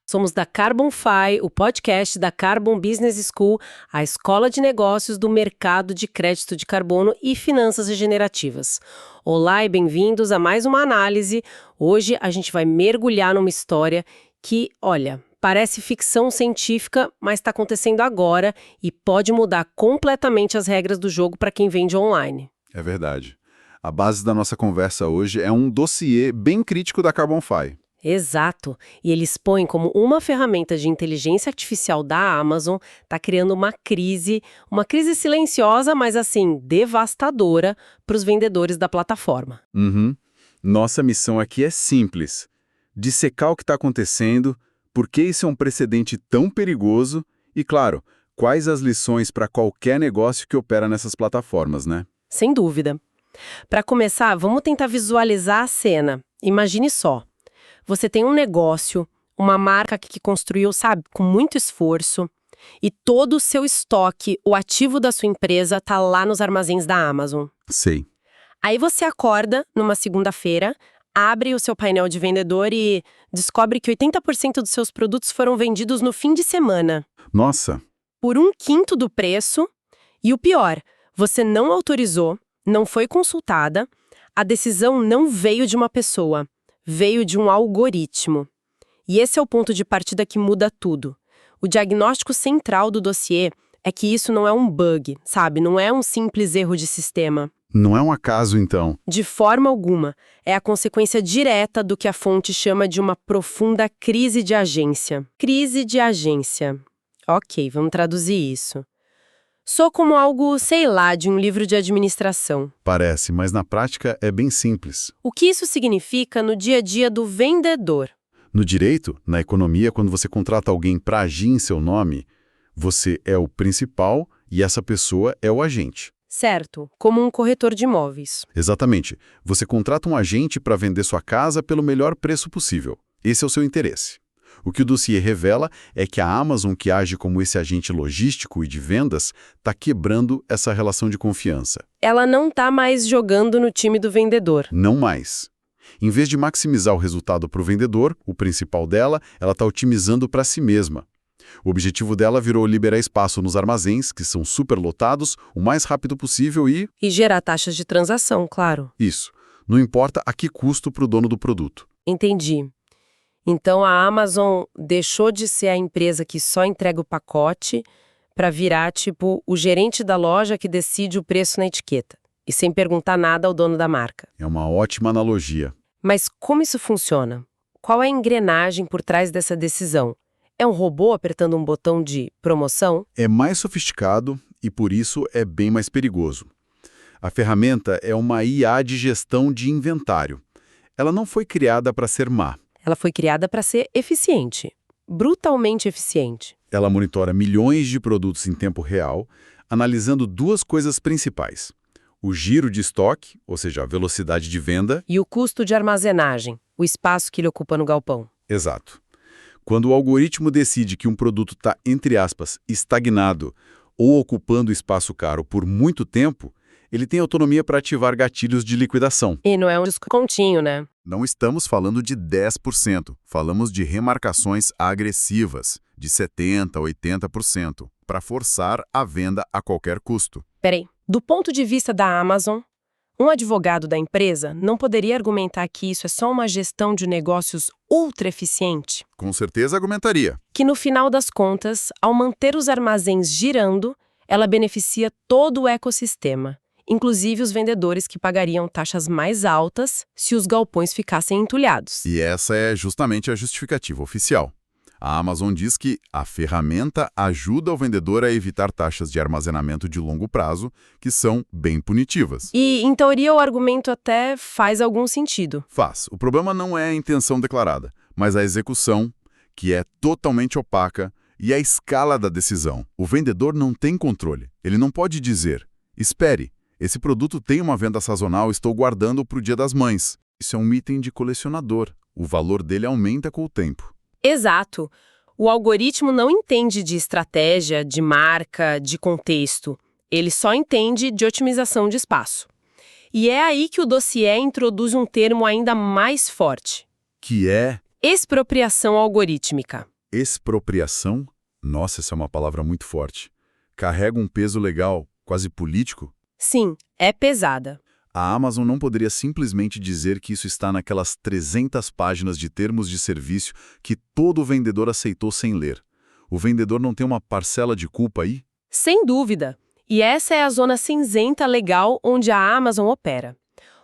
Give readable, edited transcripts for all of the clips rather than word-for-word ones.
Somos da Carbonfy, o podcast da Carbon Business School, a escola de negócios do mercado de crédito de carbono e finanças regenerativas. Olá e bem-vindos a mais uma análise. Hoje a gente vai mergulhar numa história que, olha, parece ficção científica, mas está acontecendo agora e pode mudar completamente as regras do jogo para quem vende online. É verdade. A base da nossa conversa hoje é um dossiê bem crítico da Carbonfy. Exato. E ele expõe como uma ferramenta de inteligência artificial da Amazon está criando uma crise silenciosa, mas assim, devastadora para os vendedores da plataforma. Nossa missão aqui é simples: dissecar o que está acontecendo, por que isso é um precedente tão perigoso e, claro, quais as lições para qualquer negócio que opera nessas plataformas, né? Sem dúvida. Para começar, vamos tentar visualizar a cena. Imagine só. Você tem um negócio, uma marca que construiu, sabe, com muito esforço, e todo o seu estoque, o ativo da sua empresa, tá lá nos armazéns da Amazon. Sei. Aí você acorda numa segunda-feira, abre o seu painel de vendedor e descobre que 80% dos seus produtos foram vendidos no fim de semana. Nossa! Por 1/5 do preço, e o pior, você não autorizou, não foi consultada, a decisão não veio de uma pessoa. Veio de um algoritmo. E esse é o ponto de partida que muda tudo. O diagnóstico central do dossiê é que isso não é um bug, sabe? Não é um simples erro de sistema. Não é um acaso, então? De forma alguma. É a consequência direta do que a fonte chama de uma profunda crise de agência. Crise de agência. Ok, vamos traduzir isso. Soa como algo, sei lá, de um livro de administração. Parece, mas na prática é bem simples. O que isso significa no dia a dia do vendedor? No direito, na economia, quando você contrata alguém para agir em seu nome, você é o principal e essa pessoa é o agente. Certo, como um corretor de imóveis. Exatamente. Você contrata um agente para vender sua casa pelo melhor preço possível. Esse é o seu interesse. O que o dossiê revela é que a Amazon, que age como esse agente logístico e de vendas, está quebrando essa relação de confiança. Ela não está mais jogando no time do vendedor. Não mais. Em vez de maximizar o resultado para o vendedor, o principal dela, ela está otimizando para si mesma. O objetivo dela virou liberar espaço nos armazéns, que são superlotados, o mais rápido possível E gerar taxas de transação, claro. Isso. Não importa a que custo para o dono do produto. Entendi. Então a Amazon deixou de ser a empresa que só entrega o pacote para virar, tipo, o gerente da loja que decide o preço na etiqueta. E sem perguntar nada ao dono da marca. É uma ótima analogia. Mas como isso funciona? Qual é a engrenagem por trás dessa decisão? É um robô apertando um botão de promoção? É mais sofisticado e, por isso, é bem mais perigoso. A ferramenta é uma IA de gestão de inventário. Ela não foi criada para ser má. Ela foi criada para ser eficiente, brutalmente eficiente. Ela monitora milhões de produtos em tempo real, analisando duas coisas principais: o giro de estoque, ou seja, a velocidade de venda, E o custo de armazenagem, o espaço que ele ocupa no galpão. Exato. Quando o algoritmo decide que um produto está, entre aspas, estagnado ou ocupando espaço caro por muito tempo, ele tem autonomia para ativar gatilhos de liquidação. E não é um descontinho, né? Não estamos falando de 10%, falamos de remarcações agressivas, de 70% a 80%, para forçar a venda a qualquer custo. Peraí, do ponto de vista da Amazon, um advogado da empresa não poderia argumentar que isso é só uma gestão de negócios ultra eficiente? Com certeza argumentaria. Que no final das contas, ao manter os armazéns girando, ela beneficia todo o ecossistema, inclusive os vendedores que pagariam taxas mais altas se os galpões ficassem entulhados. E essa é justamente a justificativa oficial. A Amazon diz que a ferramenta ajuda o vendedor a evitar taxas de armazenamento de longo prazo, que são bem punitivas. E, em teoria, o argumento até faz algum sentido. Faz. O problema não é a intenção declarada, mas a execução, que é totalmente opaca, e a escala da decisão. O vendedor não tem controle. Ele não pode dizer: espere, esse produto tem uma venda sazonal, estou guardando para o Dia das Mães. Isso é um item de colecionador. O valor dele aumenta com o tempo. Exato. O algoritmo não entende de estratégia, de marca, de contexto. Ele só entende de otimização de espaço. E é aí que o dossiê introduz um termo ainda mais forte. Que é Expropriação algorítmica. Expropriação? Nossa, essa é uma palavra muito forte. Carrega um peso legal, quase político. Sim, é pesada. A Amazon não poderia simplesmente dizer que isso está naquelas 300 páginas de termos de serviço que todo vendedor aceitou sem ler. O vendedor não tem uma parcela de culpa aí? Sem dúvida. E essa é a zona cinzenta legal onde a Amazon opera.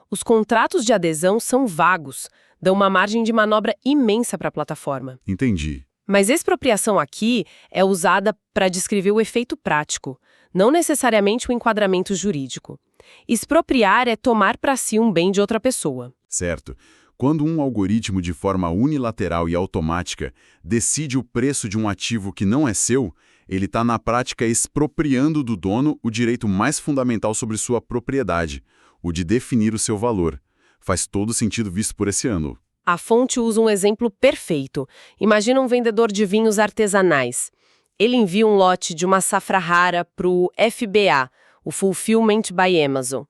Os contratos de adesão são vagos, dão uma margem de manobra imensa para a plataforma. Entendi. Mas expropriação aqui é usada para descrever o efeito prático, não necessariamente o enquadramento jurídico. Expropriar é tomar para si um bem de outra pessoa. Certo. Quando um algoritmo de forma unilateral e automática decide o preço de um ativo que não é seu, ele está na prática expropriando do dono o direito mais fundamental sobre sua propriedade, o de definir o seu valor. Faz todo sentido visto por esse ângulo. A fonte usa um exemplo perfeito. Imagina um vendedor de vinhos artesanais. Ele envia um lote de uma safra rara para o FBA, o Fulfillment by Amazon.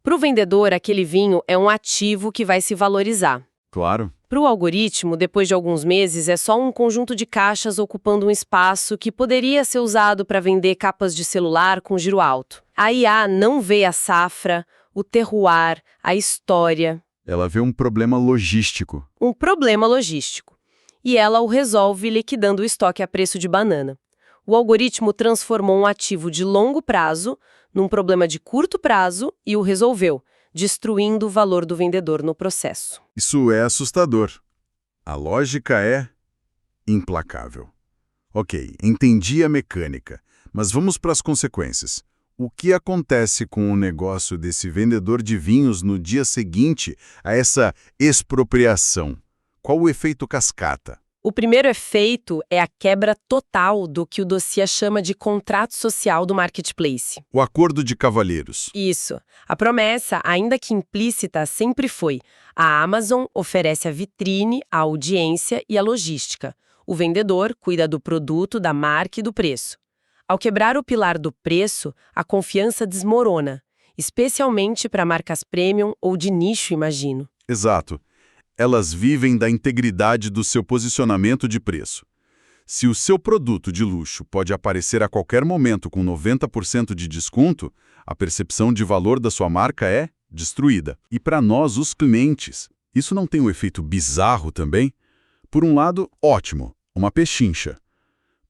Para o vendedor, aquele vinho é um ativo que vai se valorizar. Claro. Para o algoritmo, depois de alguns meses, é só um conjunto de caixas ocupando um espaço que poderia ser usado para vender capas de celular com giro alto. A IA não vê a safra, o terroir, a história. Ela vê um problema logístico. Um problema logístico. E ela o resolve liquidando o estoque a preço de banana. O algoritmo transformou um ativo de longo prazo num problema de curto prazo e o resolveu, destruindo o valor do vendedor no processo. Isso é assustador. A lógica é implacável. Ok, entendi a mecânica, mas vamos para as consequências. O que acontece com o negócio desse vendedor de vinhos no dia seguinte a essa expropriação? Qual o efeito cascata? O primeiro efeito é a quebra total do que o dossiê chama de contrato social do marketplace. O acordo de cavalheiros. Isso. A promessa, ainda que implícita, sempre foi: a Amazon oferece a vitrine, a audiência e a logística. O vendedor cuida do produto, da marca e do preço. Ao quebrar o pilar do preço, a confiança desmorona, especialmente para marcas premium ou de nicho, imagino. Exato. Elas vivem da integridade do seu posicionamento de preço. Se o seu produto de luxo pode aparecer a qualquer momento com 90% de desconto, a percepção de valor da sua marca é destruída. E para nós, os clientes, isso não tem um efeito bizarro também? Por um lado, ótimo, uma pechincha.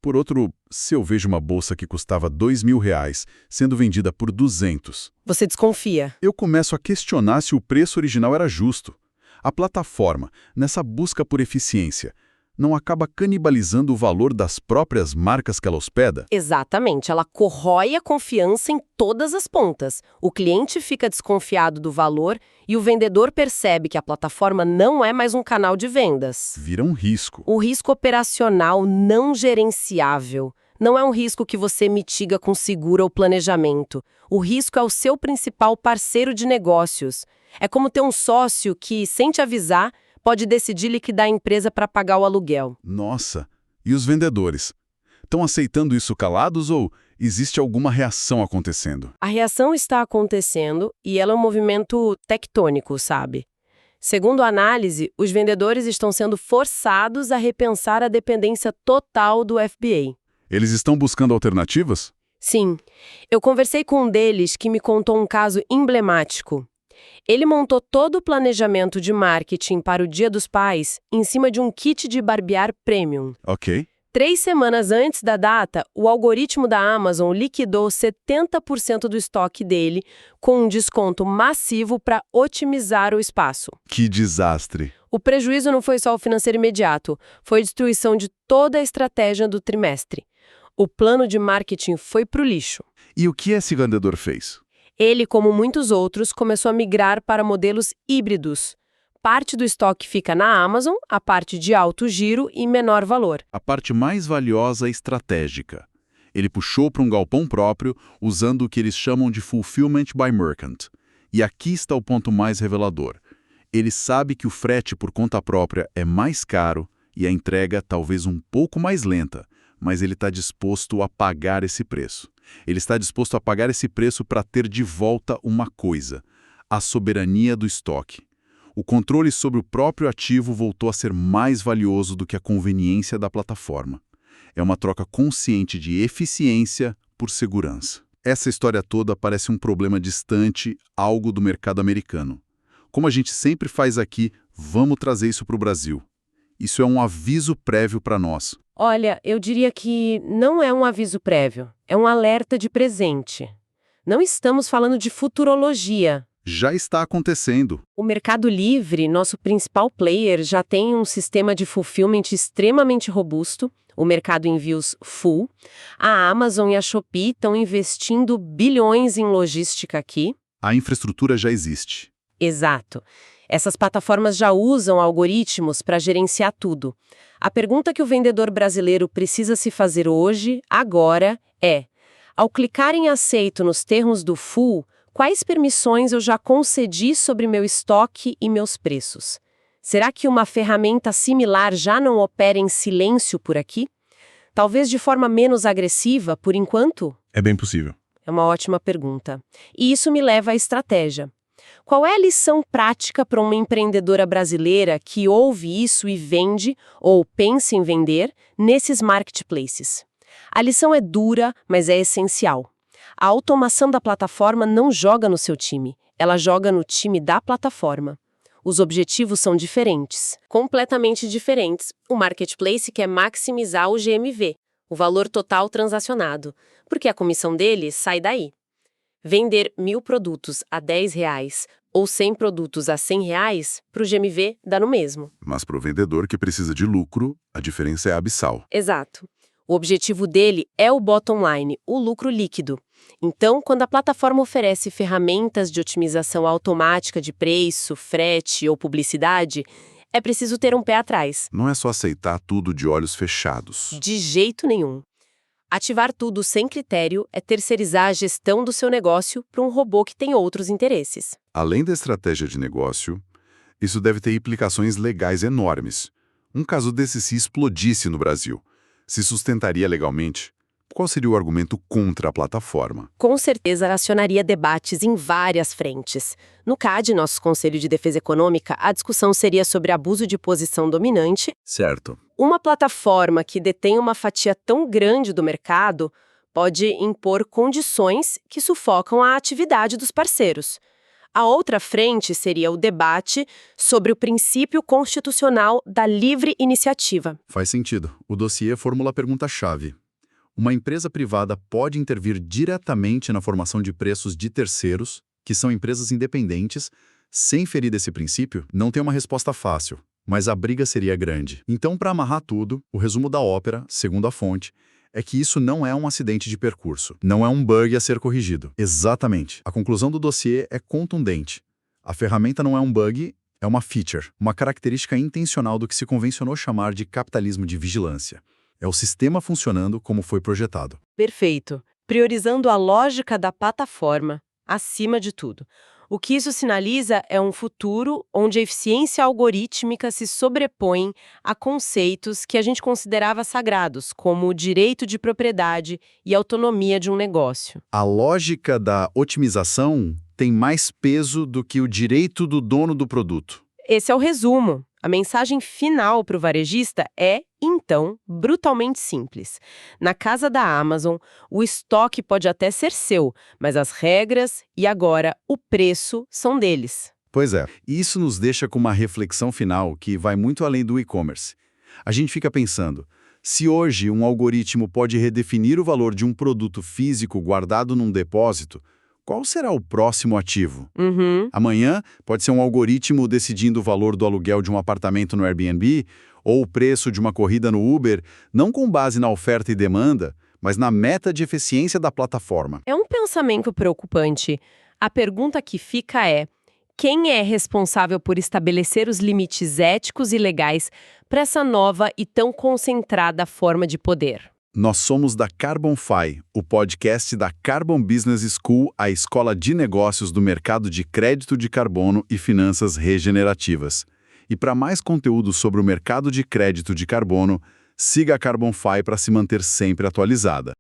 Por outro, se eu vejo uma bolsa que custava R$2.000 sendo vendida por 200, Você desconfia. eu começo a questionar se o preço original era justo. A plataforma, nessa busca por eficiência, não acaba canibalizando o valor das próprias marcas que ela hospeda? Exatamente, ela corrói a confiança em todas as pontas. O cliente fica desconfiado do valor e o vendedor percebe que a plataforma não é mais um canal de vendas. Vira um risco. O risco operacional não gerenciável não é um risco que você mitiga com seguro ou planejamento. O risco é o seu principal parceiro de negócios. É como ter um sócio que, sem te avisar, pode decidir liquidar a empresa para pagar o aluguel. Nossa, e os vendedores? Estão aceitando isso calados ou existe alguma reação acontecendo? A reação está acontecendo e ela é um movimento tectônico, sabe? Segundo a análise, os vendedores estão sendo forçados a repensar a dependência total do FBA. Eles estão buscando alternativas? Sim, eu conversei com um deles que me contou um caso emblemático. Ele montou todo o planejamento de marketing para o Dia dos Pais em cima de um kit de barbear premium. Ok. 3 semanas antes da data, o algoritmo da Amazon liquidou 70% do estoque dele com um desconto massivo para otimizar o espaço. Que desastre. O prejuízo não foi só o financeiro imediato, foi a destruição de toda a estratégia do trimestre. O plano de marketing foi para o lixo. E o que esse vendedor fez? Ele, como muitos outros, começou a migrar para modelos híbridos. Parte do estoque fica na Amazon, a parte de alto giro e menor valor. A parte mais valiosa é estratégica. Ele puxou para um galpão próprio, usando o que eles chamam de Fulfillment by Merchant. E aqui está o ponto mais revelador. Ele sabe que o frete por conta própria é mais caro e a entrega talvez um pouco mais lenta, mas ele está disposto a pagar esse preço. Ele está disposto a pagar esse preço para ter de volta uma coisa: a soberania do estoque. O controle sobre o próprio ativo voltou a ser mais valioso do que a conveniência da plataforma. É uma troca consciente de eficiência por segurança. Essa história toda parece um problema distante, algo do mercado americano. Como a gente sempre faz aqui, vamos trazer isso para o Brasil. Isso é um aviso prévio para nós. Olha, eu diria que não é um aviso prévio, é um alerta de presente. Não estamos falando de futurologia. Já está acontecendo. O Mercado Livre, nosso principal player, já tem um sistema de fulfillment extremamente robusto, o mercado envios full. A Amazon e a Shopee estão investindo bilhões em logística aqui. A infraestrutura já existe. Exato. Essas plataformas já usam algoritmos para gerenciar tudo. A pergunta que o vendedor brasileiro precisa se fazer hoje, agora, é: ao clicar em aceito nos termos do full, quais permissões eu já concedi sobre meu estoque e meus preços? Será que uma ferramenta similar já não opera em silêncio por aqui? Talvez de forma menos agressiva, por enquanto? É bem possível. É uma ótima pergunta. E isso me leva à estratégia. Qual é a lição prática para uma empreendedora brasileira que ouve isso e vende, ou pensa em vender, nesses marketplaces? A lição é dura, mas é essencial. A automação da plataforma não joga no seu time, ela joga no time da plataforma. Os objetivos são diferentes, completamente diferentes. O marketplace quer maximizar o GMV, o valor total transacionado, porque a comissão dele sai daí. Vender 1.000 produtos a R$10 ou 100 produtos a R$100, para o GMV dá no mesmo. Mas para o vendedor que precisa de lucro, a diferença é abissal. Exato. O objetivo dele é o bottom line, o lucro líquido. Então, quando a plataforma oferece ferramentas de otimização automática de preço, frete ou publicidade, é preciso ter um pé atrás. Não é só aceitar tudo de olhos fechados. De jeito nenhum. Ativar tudo sem critério é terceirizar a gestão do seu negócio para um robô que tem outros interesses. Além da estratégia de negócio, isso deve ter implicações legais enormes. Um caso desse se explodisse no Brasil, se sustentaria legalmente? Qual seria o argumento contra a plataforma? Com certeza acionaria debates em várias frentes. No CAD, nosso Conselho de Defesa Econômica, a discussão seria sobre abuso de posição dominante. Certo. Uma plataforma que detém uma fatia tão grande do mercado pode impor condições que sufocam a atividade dos parceiros. A outra frente seria o debate sobre o princípio constitucional da livre iniciativa. Faz sentido. O dossiê formula a pergunta-chave. Uma empresa privada pode intervir diretamente na formação de preços de terceiros, que são empresas independentes, sem ferir esse princípio? Não tem uma resposta fácil, mas a briga seria grande. Então, para amarrar tudo, o resumo da ópera, segundo a fonte, é que isso não é um acidente de percurso, não é um bug a ser corrigido. Exatamente. A conclusão do dossiê é contundente. A ferramenta não é um bug, é uma feature, uma característica intencional do que se convencionou chamar de capitalismo de vigilância. É o sistema funcionando como foi projetado. Perfeito. Priorizando a lógica da plataforma, acima de tudo. O que isso sinaliza é um futuro onde a eficiência algorítmica se sobrepõe a conceitos que a gente considerava sagrados, como o direito de propriedade e a autonomia de um negócio. A lógica da otimização tem mais peso do que o direito do dono do produto. Esse é o resumo. A mensagem final para o varejista é, então, brutalmente simples. Na casa da Amazon, o estoque pode até ser seu, mas as regras e agora o preço são deles. Pois é, e isso nos deixa com uma reflexão final que vai muito além do e-commerce. A gente fica pensando, se hoje um algoritmo pode redefinir o valor de um produto físico guardado num depósito, qual será o próximo ativo? Amanhã pode ser um algoritmo decidindo o valor do aluguel de um apartamento no Airbnb ou o preço de uma corrida no Uber, não com base na oferta e demanda, mas na meta de eficiência da plataforma. É um pensamento preocupante. A pergunta que fica é: quem é responsável por estabelecer os limites éticos e legais para essa nova e tão concentrada forma de poder? Nós somos da CarbonFi, o podcast da Carbon Business School, a escola de negócios do mercado de crédito de carbono e finanças regenerativas. E para mais conteúdo sobre o mercado de crédito de carbono, siga a CarbonFi para se manter sempre atualizada.